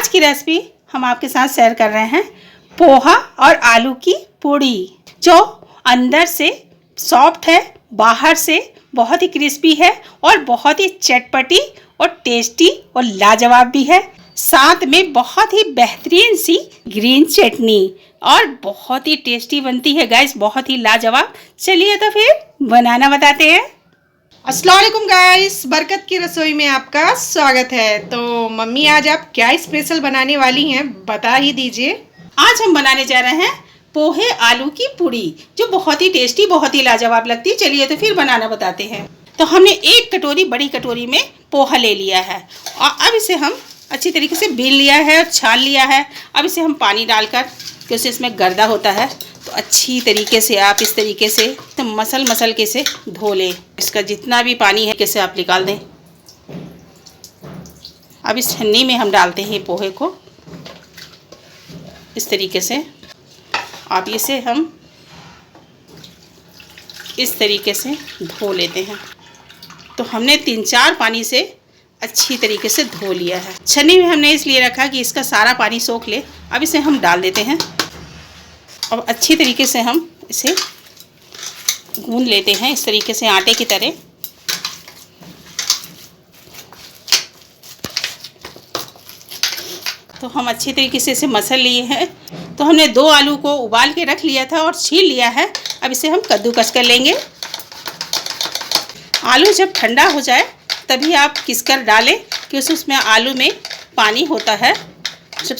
आज की रेसिपी हम आपके साथ शेयर कर रहे हैं पोहा और आलू की पूड़ी, जो अंदर से सॉफ्ट है, बाहर से बहुत ही क्रिस्पी है और बहुत ही चटपटी और टेस्टी और लाजवाब भी है। साथ में बहुत ही बेहतरीन सी ग्रीन चटनी और बहुत ही टेस्टी बनती है गाइस, बहुत ही लाजवाब। चलिए तो फिर बनाना बताते हैं। अस्सलाम वालेकुम गाइस, बरकत की रसोई में आपका स्वागत है। तो मम्मी आज आप क्या स्पेशल बनाने वाली हैं, बता ही दीजिए। आज हम बनाने जा रहे हैं पोहे आलू की पूड़ी, जो बहुत ही टेस्टी, बहुत ही लाजवाब लगती है। चलिए तो फिर बनाना बताते हैं। तो हमने एक कटोरी, बड़ी कटोरी में पोहा ले लिया है और अब इसे हम अच्छी तरीके से बीन लिया है और छान लिया है। अब इसे हम पानी डालकर, क्योंकि इसमें गर्दा होता है, तो अच्छी तरीके से आप इस तरीके से तो मसल के से धो लें। इसका जितना भी पानी है कैसे आप निकाल दें। अब इस छन्नी में हम डालते हैं पोहे को इस तरीके से। अब इसे हम इस तरीके से धो लेते हैं। तो हमने 3-4 पानी से अच्छी तरीके से धो लिया है। छन्नी में हमने इसलिए रखा कि इसका सारा पानी सोख ले। अब इसे हम डाल देते हैं। अब अच्छी तरीके से हम इसे गूंद लेते हैं इस तरीके से, आटे की तरह। तो हम अच्छी तरीके से इसे मसल लिए हैं। तो हमने 2 आलू को उबाल के रख लिया था और छील लिया है। अब इसे हम कद्दूकस कर लेंगे। आलू जब ठंडा हो जाए तभी आप किसकर डालें, क्योंकि उसमें आलू में पानी होता है। जब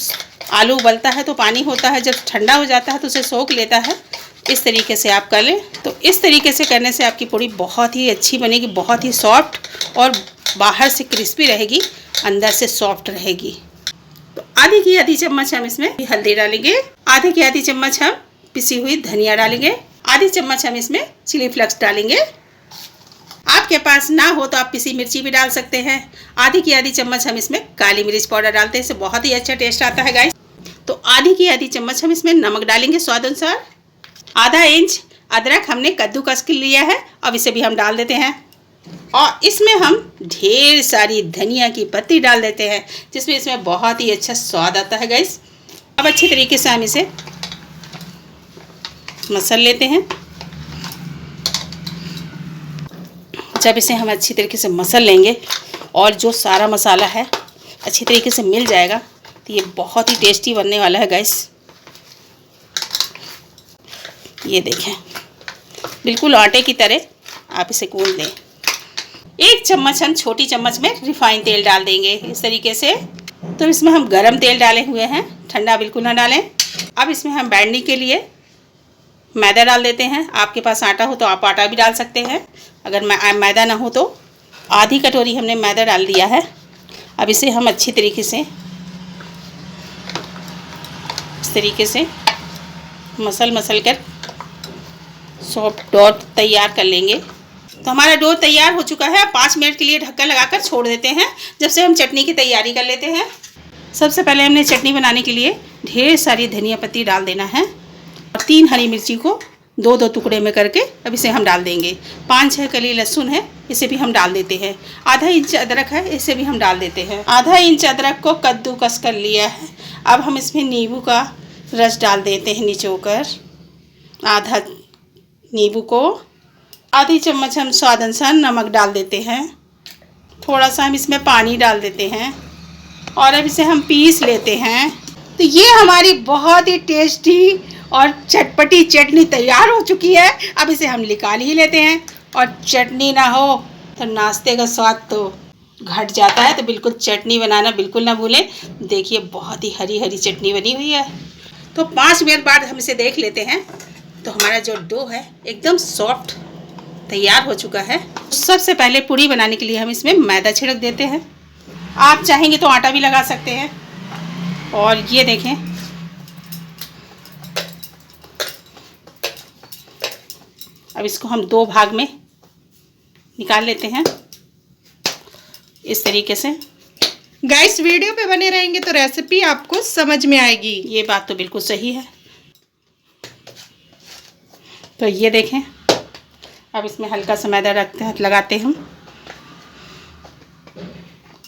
आलू उबलता है तो पानी होता है, जब ठंडा हो जाता है तो उसे सोख लेता है। इस तरीके से आप कर लें। तो इस तरीके से करने से आपकी पूड़ी बहुत ही अच्छी बनेगी, बहुत ही सॉफ्ट और बाहर से क्रिस्पी रहेगी, अंदर से सॉफ्ट रहेगी। तो आधी की आधी चम्मच हम इसमें हल्दी डालेंगे, आधी की आधी चम्मच हम पिसी हुई धनिया डालेंगे, आधी चम्मच हम इसमें चिली फ्लेक्स डालेंगे। आपके पास ना हो तो आप पिसी मिर्ची भी डाल सकते हैं। आधी की आधी चम्मच हम इसमें काली मिर्च पाउडर डालते हैं, इससे बहुत ही अच्छा टेस्ट आता है गाइस। तो आधी की आधी चम्मच हम इसमें नमक डालेंगे स्वाद अनुसार। आधा इंच अदरक हमने कद्दूकस कर लिया है, अब इसे भी हम डाल देते हैं। और इसमें हम ढेर सारी धनिया की पत्ती डाल देते हैं, जिसमें इसमें बहुत ही अच्छा स्वाद आता है गाइस। अब अच्छी तरीके से हम इसे मसल लेते हैं। जब इसे हम अच्छी तरीके से मसल लेंगे और जो सारा मसाला है अच्छी तरीके से मिल जाएगा, तो ये बहुत ही टेस्टी बनने वाला है गाइस। ये देखें, बिल्कुल आटे की तरह आप इसे गूंद लें। 1 चम्मच हम छोटी चम्मच में रिफाइंड तेल डाल देंगे इस तरीके से। तो इसमें हम गरम तेल डाले हुए हैं, ठंडा बिल्कुल ना डालें। अब इसमें हम बैंडिंग के लिए मैदा डाल देते हैं। आपके पास आटा हो तो आप आटा भी डाल सकते हैं, अगर मैदा ना हो तो। आधी कटोरी हमने मैदा डाल दिया है। अब इसे हम अच्छी तरीके से इस तरीके से मसल कर सॉफ्ट डो तैयार कर लेंगे। तो हमारा डो तैयार हो चुका है। 5 मिनट के लिए ढक्कन लगाकर छोड़ देते हैं, जब से हम चटनी की तैयारी कर लेते हैं। सबसे पहले हमने चटनी बनाने के लिए ढेर सारी धनिया पत्ती डाल देना है और 3 हरी मिर्ची को 2-2 टुकड़े में करके अब इसे हम डाल देंगे। 5-6 कली लहसुन है, इसे भी हम डाल देते हैं। आधा इंच अदरक है, इसे भी हम डाल देते हैं। आधा इंच अदरक को कद्दूकस कर लिया है। अब हम इसमें नींबू का रस डाल देते हैं निचोकर। आधा नींबू को, आधी चम्मच हम स्वाद अनुसार नमक डाल देते हैं। थोड़ा सा हम इसमें पानी डाल देते हैं और अब इसे हम पीस लेते हैं। तो ये हमारी बहुत ही टेस्टी और चटपटी चटनी तैयार हो चुकी है। अब इसे हम निकाल ही लेते हैं। और चटनी ना हो तो नाश्ते का स्वाद तो घट जाता है, तो बिल्कुल चटनी बनाना बिल्कुल ना भूलें। देखिए बहुत ही हरी हरी चटनी बनी हुई है। तो 5 मिनट बाद हम इसे देख लेते हैं। तो हमारा जो डो है एकदम सॉफ्ट तैयार हो चुका है। सबसे पहले पूड़ी बनाने के लिए हम इसमें मैदा छिड़क देते हैं। आप चाहेंगे तो आटा भी लगा सकते हैं। और ये देखें, अब इसको हम 2 भाग में निकाल लेते हैं इस तरीके से। गाइस वीडियो पे बने रहेंगे तो रेसिपी आपको समझ में आएगी। ये बात तो बिल्कुल सही है। तो ये देखें, अब इसमें हल्का सा मैदा रखते हैं, लगाते हैं हम।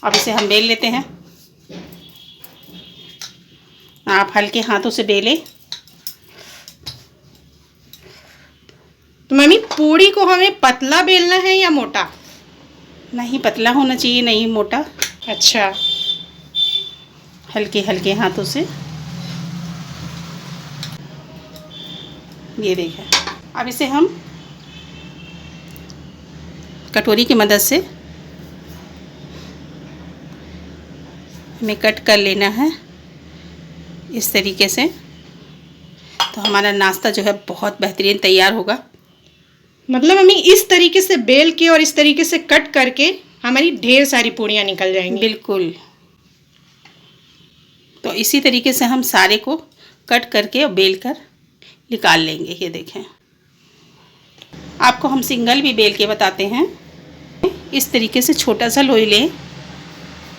अब इसे हम बेल लेते हैं। आप हल्के हाथों से बेलें। तो मम्मी पूड़ी को हमें पतला बेलना है या मोटा? नहीं पतला होना चाहिए, नहीं मोटा। अच्छा, हल्के हल्के हाथों से। ये देखें। अब इसे हम कटोरी की मदद से हमें कट कर लेना है इस तरीके से। तो हमारा नाश्ता जो है बहुत बेहतरीन तैयार होगा। मतलब मम्मी इस तरीके से बेल के और इस तरीके से कट करके हमारी ढेर सारी पूड़ियाँ निकल जाएंगी। बिल्कुल। तो इसी तरीके से हम सारे को कट करके और बेल कर निकाल लेंगे। ये देखें, आपको हम सिंगल भी बेल के बताते हैं। इस तरीके से छोटा सा लोई लें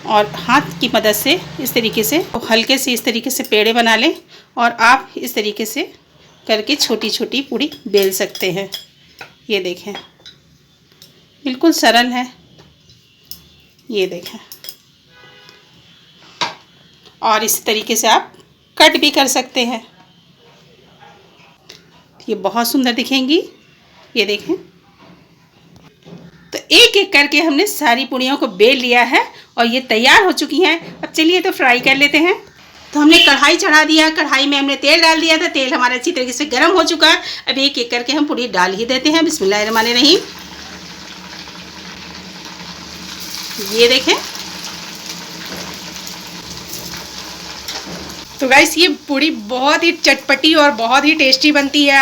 और हाथ की मदद से इस तरीके से हल्के से इस तरीके से पेड़े बना लें और आप इस तरीके से करके छोटी छोटी पूड़ी बेल सकते हैं। ये देखें, बिल्कुल सरल है। ये देखें, और इस तरीके से आप कट भी कर सकते हैं। ये बहुत सुंदर दिखेंगी। ये देखें। तो एक एक करके हमने सारी पूड़ियों को बेल लिया है और ये तैयार हो चुकी हैं। अब चलिए तो फ्राई कर लेते हैं। तो हमने कढ़ाई चढ़ा दिया, कढ़ाई में हमने तेल डाल दिया था। तेल हमारा अच्छी तरीके से गर्म हो चुका है। अब एक एक करके हम पूड़ी डाल ही देते हैं। बिस्मिल्लाहिर्रहमानिर्रहीम। ये देखें। तो गाइस ये पूड़ी बहुत ही चटपटी और बहुत ही टेस्टी बनती है।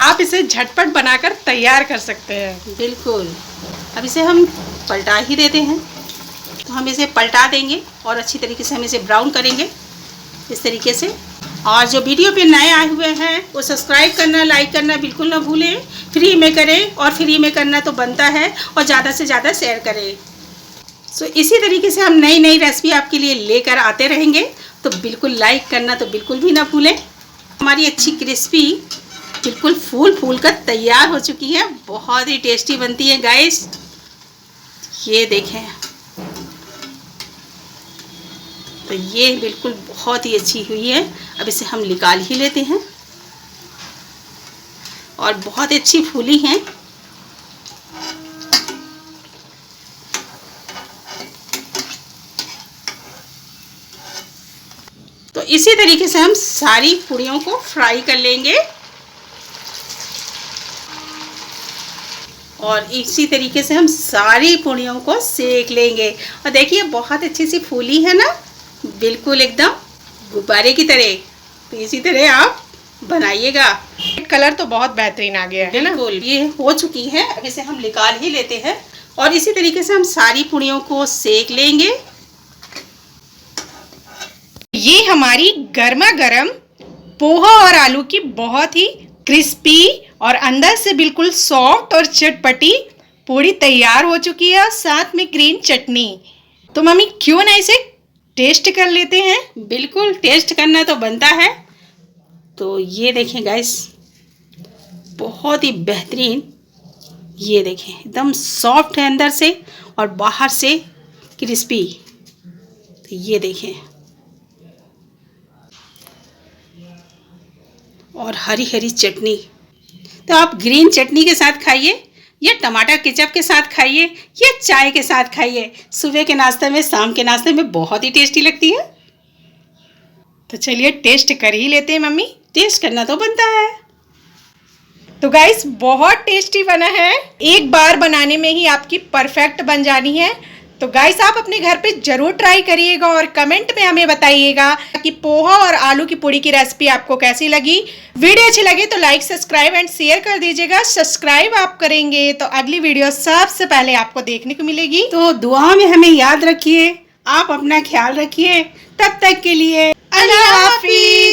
आप इसे झटपट बनाकर तैयार कर सकते हैं। बिल्कुल। अब इसे हम पलटा ही देते हैं। तो हम इसे पलटा देंगे और अच्छी तरीके से हम इसे ब्राउन करेंगे इस तरीके से। और जो वीडियो पे नए आए हुए हैं वो सब्सक्राइब करना, लाइक करना बिल्कुल ना भूलें। फ्री में करें, और फ्री में करना तो बनता है, और ज़्यादा से ज़्यादा शेयर करें। सो इसी तरीके से हम नई नई रेसिपी आपके लिए लेकर आते रहेंगे। तो बिल्कुल लाइक करना तो बिल्कुल भी ना भूलें। हमारी अच्छी क्रिस्पी बिल्कुल फूल कर तैयार हो चुकी है। बहुत ही टेस्टी बनती है गाइस। ये देखें। तो ये बिल्कुल बहुत ही अच्छी हुई है। अब इसे हम निकाल ही लेते हैं और बहुत अच्छी फूली हैं। तो इसी तरीके से हम सारी पूड़ियों को फ्राई कर लेंगे और इसी तरीके से हम सारी पूड़ियों को सेक लेंगे। और देखिए बहुत अच्छी सी फूली है ना, बिल्कुल एकदम गुब्बारे की तरह। तो इसी तरह आप बनाइएगा। कलर तो बहुत बेहतरीन आ गया है ना। बिल्कुल, ये हो चुकी है। अब इसे हम निकाल ही लेते हैं और इसी तरीके से हम सारी पूड़ियों को सेक लेंगे। ये हमारी गर्मा गर्म पोहा और आलू की बहुत ही क्रिस्पी और अंदर से बिल्कुल सॉफ्ट और चटपटी पूड़ी तैयार हो चुकी है, और साथ में ग्रीन चटनी। तो मम्मी क्यों ना इसे टेस्ट कर लेते हैं। बिल्कुल, टेस्ट करना तो बनता है। तो ये देखें गाइस, बहुत ही बेहतरीन। ये देखें, एकदम सॉफ्ट है अंदर से और बाहर से क्रिस्पी। तो ये देखें, और हरी हरी चटनी। तो आप ग्रीन चटनी के साथ खाइए, या टमाटर केचप के साथ खाइए, या चाय के साथ खाइए। सुबह के नाश्ते में, शाम के नाश्ते में बहुत ही टेस्टी लगती है। तो चलिए टेस्ट कर ही लेते हैं मम्मी। टेस्ट करना तो बनता है। तो गाइस बहुत टेस्टी बना है। एक बार बनाने में ही आपकी परफेक्ट बन जानी है। तो गाइस आप अपने घर पे जरूर ट्राई करिएगा और कमेंट में हमें बताइएगा कि पोहा और आलू की पूड़ी की रेसिपी आपको कैसी लगी। वीडियो अच्छी लगे तो लाइक, सब्सक्राइब एंड शेयर कर दीजिएगा। सब्सक्राइब आप करेंगे तो अगली वीडियो सबसे पहले आपको देखने को मिलेगी। तो दुआ में हमें याद रखिए। आप अपना ख्याल रखिए। तब तक के लिए अल्लाह हाफिज।